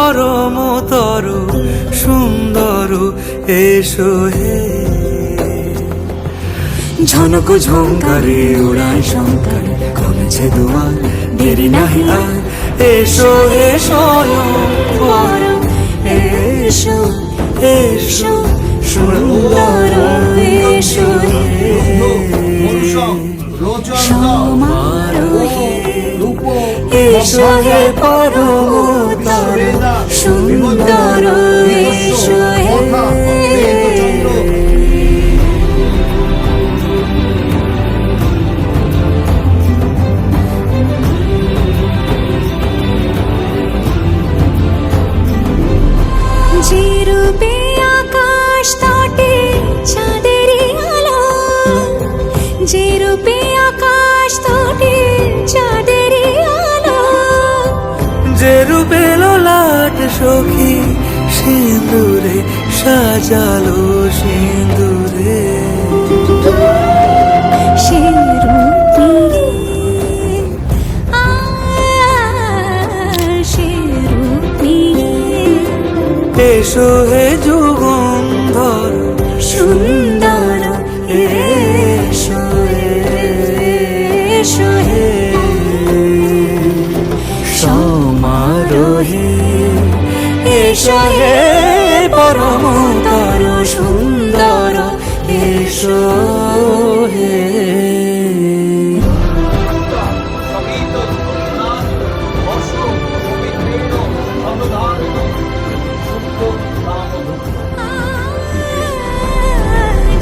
পরমতর সুন্দর এসো হে। ঝনক ঝঙ্কারে উড়ায় শঙ্কার কমেছে দুয়ার, দেরি নাহি আর এসো হে স্বয়ং বর। এসো এসো সুন্দর এসো হে। সমারোহে এসো হে পরমতর সুন্দর এসো হে। যে রূপে আকাশ তটে চাঁদেরই আলো, যে রূপে আকাশ তটে চাঁদেরই আলো, যে রূপে ললাট সখী সিঁদুরে সাজালো সিঁদুরে, সে রূপ নিয়ে সে রূপ নিয়ে এসো হে যুগন্ধর সুন্দর এসো এসো হে। সমারোহে এসো হে পরমতর সুন্দর এসো হে।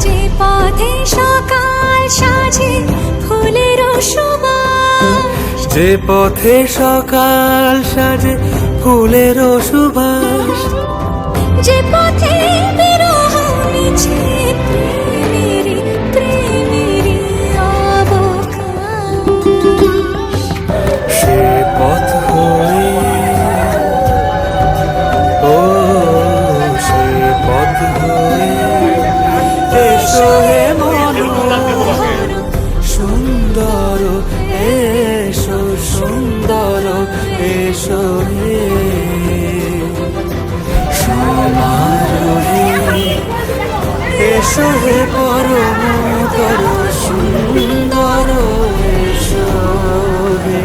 যে পথে সকাল সাজে ফুলের সুবাস, যে পথে সকাল সাজে ফুলের সুবাস, যে পথে বিরহ মিছে প্রেমেরই প্রেমেরই অবকাশ, সে পথ হয়ে ও সে পথ হয়ে এসো হে মনোহর সুন্দর এসো সুন্দর এসো হে। সমারোহে এসো হে পরমতর সুন্দর এসো হে।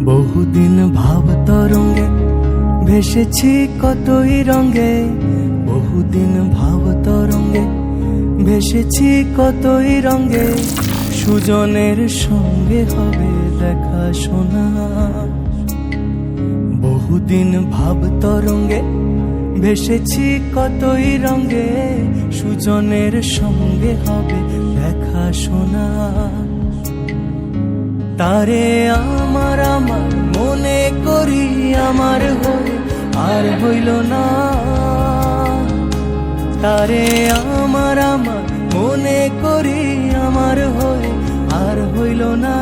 বহুদিন ভাব তরঙ্গে ভেসেছি কতই রঙে, বহুদিন ভাব তরঙ্গে ভেসেছি কতই রঙে, সুজনের সঙ্গে হবে দেখা শোনা। বহুদিন ভাব তরঙ্গে ভেসেছি কতই রঙে, সুজনের সঙ্গে হবে দেখা শোনা। তারে আমার আমার মনে করি আমার হয়ে আর হইল না। তারে আমার আমার মনে করি আমার হয়ে আর হইল না।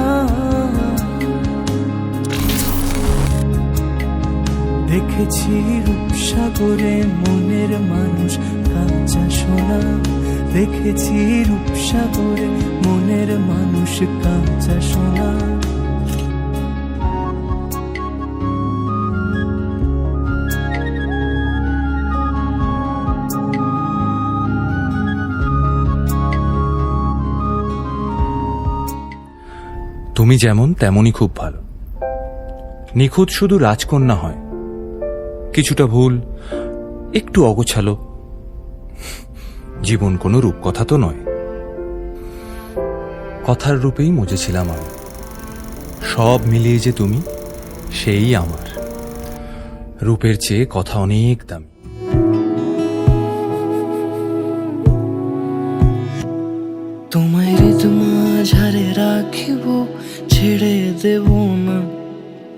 দেখেছি রূপসাগরে মনের মানুষ কাঁচা সোনা। দেখেছি রূপসাগরে মনের মানুষ কাঁচা সোনা। তুমি যেমন তেমনই খুব ভালো। নিখুঁত শুধু রাজকন্যা হয়, কিছুটা ভুল, একটু অগোছালো। জীবন কোনো রূপকথা তো নয়। কথার রূপেই মজেছিলাম আমি। সব মিলিয়ে যে তুমি, সেই আমার। রূপের চেয়ে কথা অনেক দামি। তোমায় মাঝারে রাখিব, ছেড়ে দেব না।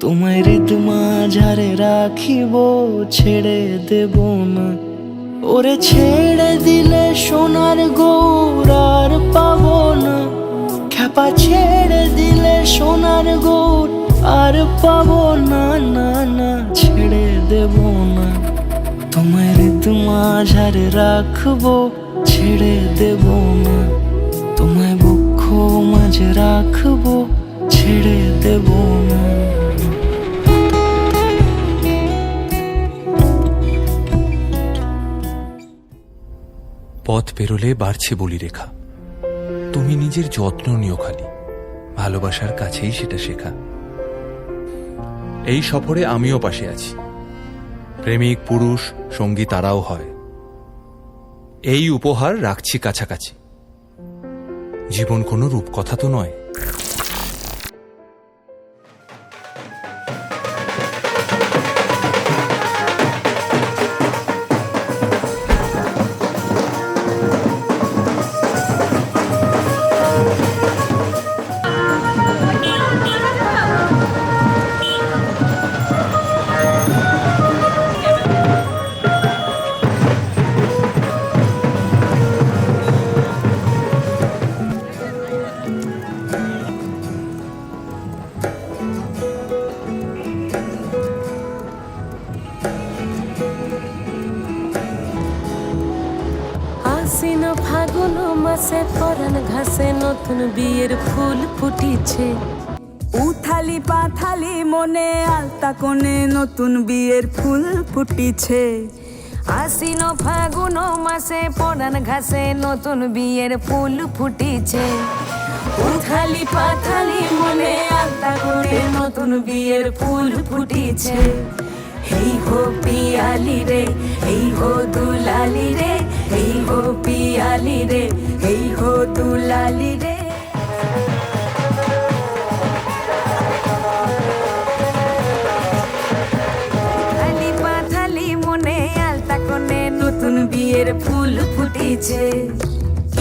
তোমায় মাঝারে রাখিব, ছেড়ে দেব না। ওরে ছেড়ে দিলে সোনার গৌর আর পাবো না। খ্যাপা ছেড়ে দিলে সোনার গৌর আর পাবো না। না না, ছেড়ে দেব না। তোমায় মাঝারে রাখবো, ছেড়ে দেব না। তোমায় বক্ষ মাঝে রাখবো, ছেড়ে দেব না। পথ পেরোলে বাড়ছে বলি রেখা। তুমি নিজের যত্ন নিও খালি, ভালোবাসার কাছেই সেটা শেখা। এই সফরে আমিও পাশে আছি। প্রেমিক পুরুষ সঙ্গী তারাও হয়। এই উপহার রাখছি কাছাকাছি। জীবন কোনো রূপকথা তো নয়। আশ্বিন ফাগুন মাসে পরাণ ঘাসে নতুন বিয়ের ফুল ফুটিছে। উথালি পাথালি মনে আলতা কোণে নতুন বিয়ের ফুল ফুটিছে। আশ্বিন ফাগুন মাসে পরাণ ঘাসে নতুন বিয়ের ফুল ফুটিছে। উথালি পাথালি মনে আলতা কোণে নতুন বিয়ের ফুল ফুটিছে। এই হো পিয়ালি রে, এই হো দুলালি রে, এই হো পিয়ালি রে, এই হো দুলালি রে। উথালি পাথালি মনে আলতা কোণে নতুন বিয়ের ফুল ফুটিছে।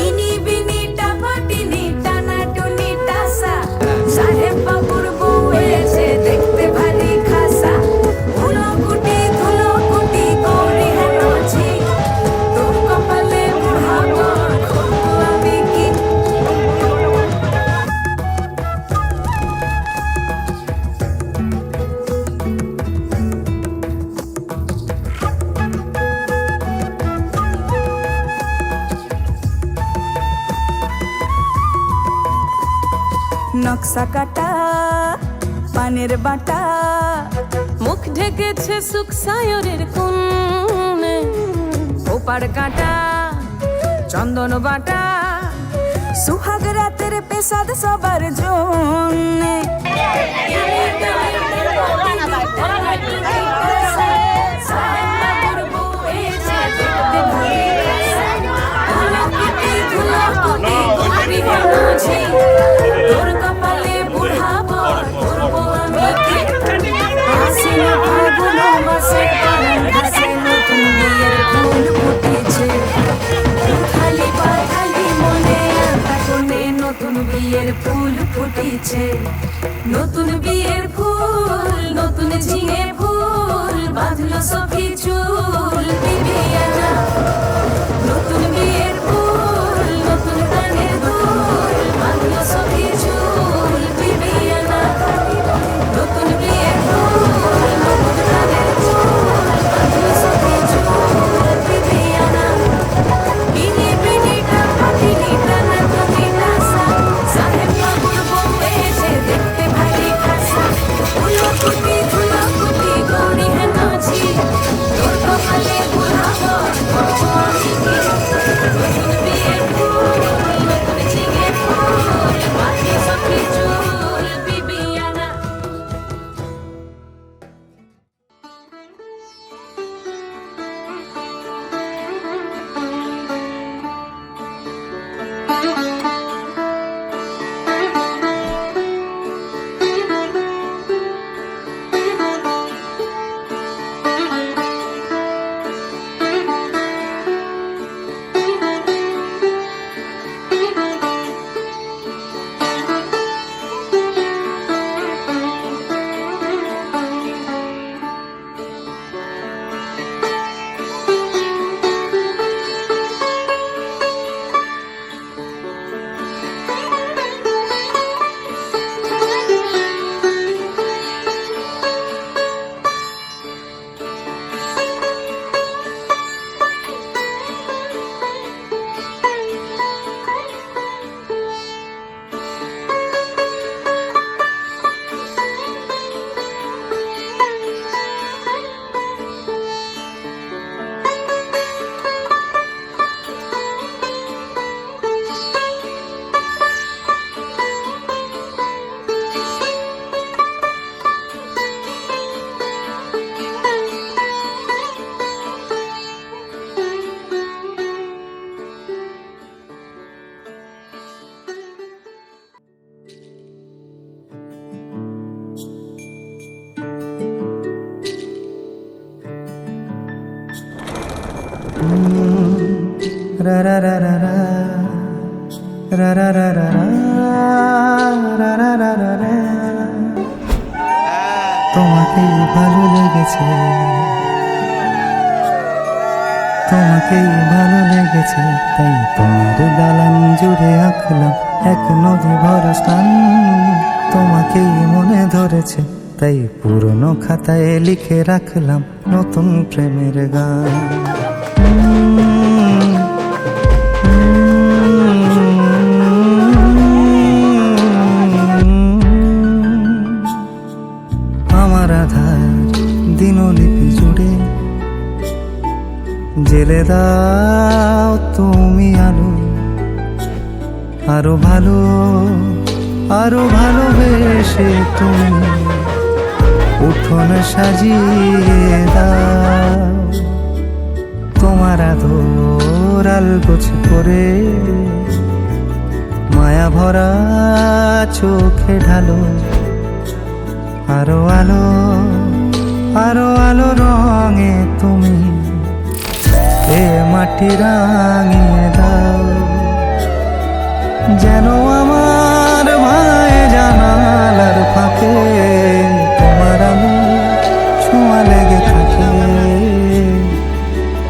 ইনি বিনি টাপাটিনি টানা টুনি টাসা, সাহেব বাবুর বউ এসে দেখতে ভারী খাসা। ধুলো কুটি গৌরী হেন ঝি, তোর কপালে বুড়াবো করবো আমি কি। নকশা কাটা পানের বাটা, মুখ ঢেকেছে সুখ সায়রের কোণে। ওপার কাটা চন্দন বাটা, সুহাগ রাতের পেশাদ সবার জন্যে। তোর কপালে বুড়াবো করবো আমি কি। আশ্বিন ফাগুন মাসে পরাণ ঘাসে নতুন বিয়ের ফুল ফুটেছে, নতুন বিয়ের ফুল, নতুন ঝিঙে ফুল, বাঁধলো সখী চুল বিবিয়ানা। নতুন বিয়ের ফুল, নতুন কানের দুল, বাঁধলো সখী চুল বিবিয়ানা। নতুন বিয়ের ফুল, নতুন কানের দুল, বাঁধলো সখী চুল বিবিয়ানা। বিনি বিনিটা পাটিনিটা না তোকিটা সা, সাহেব বাবুর বউ এসে দেখতে ভারী খাসা। ধুলোকুটি ধুলোকুটি গৌরী হেন ঝি, তোর কপালে বুড়াবর করবো আমি কি। নতুন বিয়ের ফুল, নতুন ঝিঙে ফুল, বাঁধলো সখী চুল বিবিয়ানা। রা রা রা রা রা রা রা রা রা রা রা রা রা রা। তোমাকে ভালো লেগেছে, তোমাকে ভালো লেগেছে, তাই তোমার দালান জুড়ে আঁকলাম এক নদী ভরা স্থান। তোমাকে মনে ধরেছে, তাই পুরনো খাতায় লিখে রাখলাম নতুন প্রেমের গান। আমার আধার দিনলিপি জুড়ে জেলে দাও তুমি আলো, আরো ভালো আরো ভালোবেসে তুমি উঠোন সাজিয়ে দাও। তোমার আদর আলগোছ করে মায়া ভরা চোখে ঢালো, আরো আলো আরো আলো রঙে তুমি এ মাটি রাঙিয়ে দাও। যেন আমার ভাই জানালার ফাঁকে তোমার আলো ছোঁয়া লেগে থাকে।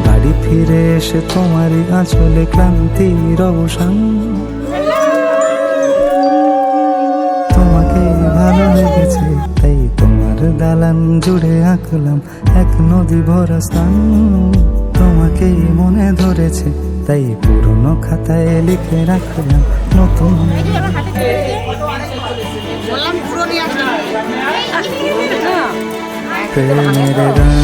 বাড়ি ফিরে এসে তোমারই আঁচলে ক্লান্তির অবসান। তোমাকে ভালো লেগেছে, তাই তোমার দালান জুড়ে আঁকলাম এক নদী ভরা স্থান। তোমাকে মনে ধরেছে, তাই পুরনো খাতায় লিখে রাখলাম নতুন প্রেমের গান।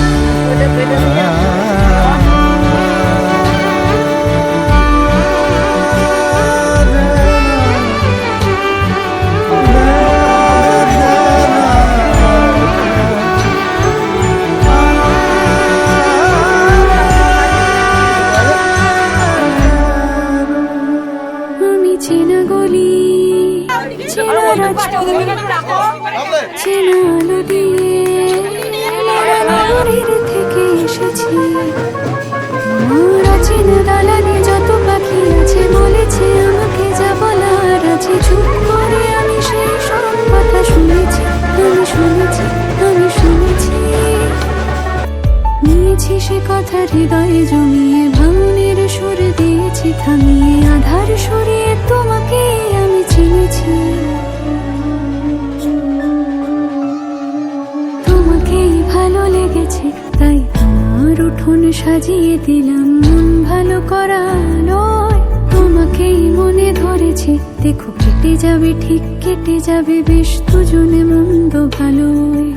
চেনা গলি, চেনা চেনা আলো দিয়ে নগরীর থেকে এসেছি। চেনা দালানে যত পাখি আছে বলেছে আমাকে যা বলার আছে, চুপ করে সে কথা হৃদয়ে জমিয়ে ভাঙনের সুর দিয়েছি থামিয়ে আধার সরিয়ে তোমাকে আমি চিনেছি তোমাকেই ভালো লেগেছে তাই তোমার উঠোন সাজিয়ে দিলাম মন ভালো করা নয় তোমাকেই মনে ধরেছে দেখো কেটে যাবে ঠিক কেটে যাবে বেশ দুজনে মন্দ ভালোই